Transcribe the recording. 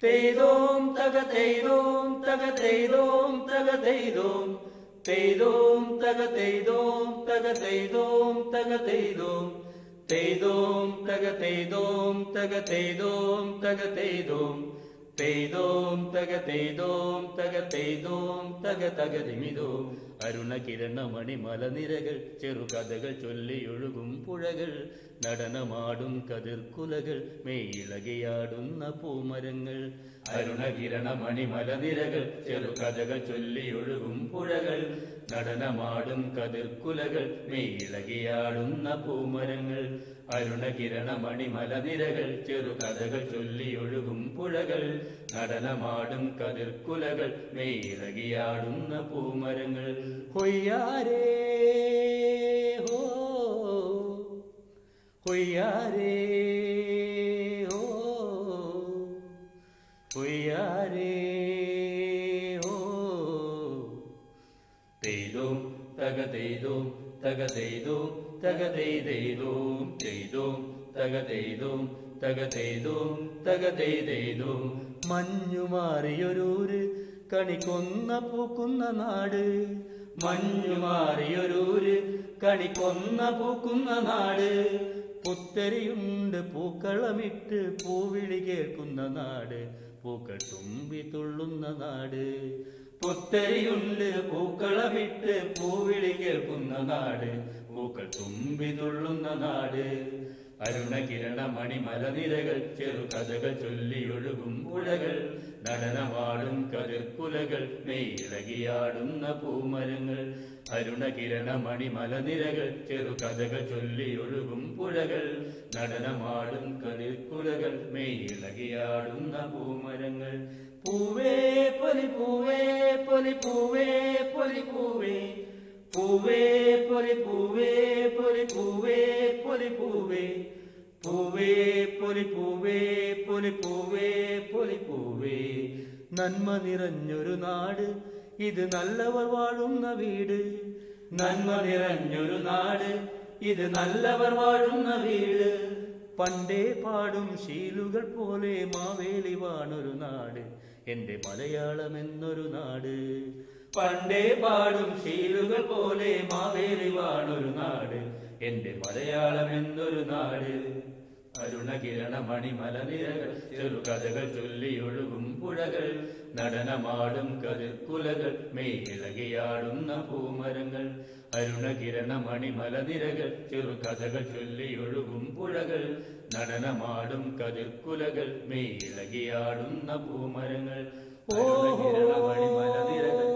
Teidom taga teidom taga teidom taga teidom teidom taga teidom taga teidom taga teidom teidom taga teidom taga teidom taga teidom teidom taga teidom taga teidom taga taga dimidom അരുണകിരണമണി മലനിരകൾ ചെറുകഥകൾ ചൊല്ലിയൊഴുകും പുഴകൾ നടനമാടും കതിർക്കുലകൾ മേയിളകിയാടുന്ന പൂമരങ്ങൾ അരുണകിരണമണി മലനിരകൾ ചെറുകഥകൾ ചൊല്ലിയൊഴുകും പുഴകൾ നടനമാടും കതിർക്കുലകൾ മേയിളകിയാടുന്ന പൂമരങ്ങൾ അരുണകിരണമണി മലനിരകൾ ചെറുകഥകൾ ചൊല്ലിയൊഴുകും പുഴകൾ നടനമാടും കതിർക്കുലകൾ മേയിളകിയാടുന്ന പൂമരങ്ങൾ ഹൊയ്യാരേ ഹോ ഹൊയ്യാരേ ഹോ ഹൊയ്യാരേ ഹോ തെയ്തോം തക തെയ്തോം തക തെയ്തോം തക തെയ്തോം തെയ്തോം തക തെയ്തോം തക തെയ്തോം തക തെയ്തോം മഞ്ഞുമാറിയൊരൂര് കണിക്കൊന്ന പൂക്കുന്ന നാട് മഞ്ഞുമാറിയൊരൂര് കണിക്കൊന്ന പൂക്കുന്ന നാട് പുത്തരിയുണ്ട് പൂക്കളമിട്ട് പൂവിളി കേൾക്കുന്ന നാട് പൂക്കൾ തുമ്പി തുള്ളുന്ന നാട് പുത്തരിയുണ്ട് പൂക്കളമിട്ട് പൂവിളി കേൾക്കുന്ന നാട് പൂക്കൾ തുമ്പി തുള്ളുന്ന നാട് അരുണകിരണമണി മലനിരകൾ ചെറുകഥകൾ ചൊല്ലിയൊഴുകും പുഴകൾ നടനമാടും കതിർക്കുലകൾ മേയിളകിയാടുന്ന പൂമരങ്ങൾ അരുണകിരണമണി മലനിരകൾ ചെറുകഥകൾ ചൊല്ലിയൊഴുകും പുഴകൾ നടനമാടും കതിർക്കുലകൾ മേയിളകിയാടുന്ന പൂമരങ്ങൾ പൂവേ പൊലി പൂവേ പൊലി പൂവേ പൊലി പൂവേ പൂവേ പൊലി പൂവേ പൊലി പൂവേ പൊലി പൂവേ പൂവേ പൊലി പൂവേ പൊലി പൂവേ പൊലി പൂവേ നന്മ നിറഞ്ഞൊരു നാട് ഇത് നല്ലവർ വാഴുന്ന വീട് നന്മ നിറഞ്ഞൊരു നാട് ഇത് നല്ലവർ വാഴുന്ന വീട് പണ്ടേ പാടും ശീലുകൾ പോലെ മാവേലി വാണൊരു നാട് എന്റെ മലയാളം എന്നൊരു നാട് പണ്ടേ പാടും ശീലുകൾ പോലെ മാവേലി വാണൊരു നാട് എന്റെ മലയാളം എന്നൊരു നാട് അരുണകിരണമണി മലനിരകൾ ചെറുകഥകൾ ചൊല്ലിയൊഴുകും പുഴകൾ നടനമാടും കതിർക്കുലകൾ മേയിളകിയാടുന്ന പൂമരങ്ങൾ അരുണകിരണമണി മലനിരകൾ ചെറുകഥകൾ ചൊല്ലിയൊഴുകും പുഴകൾ നടനമാടും കതിർക്കുലകൾ മേയിളകിയാടുന്ന പൂമരങ്ങൾ അരുണകിരണമണി മലനിരകൾ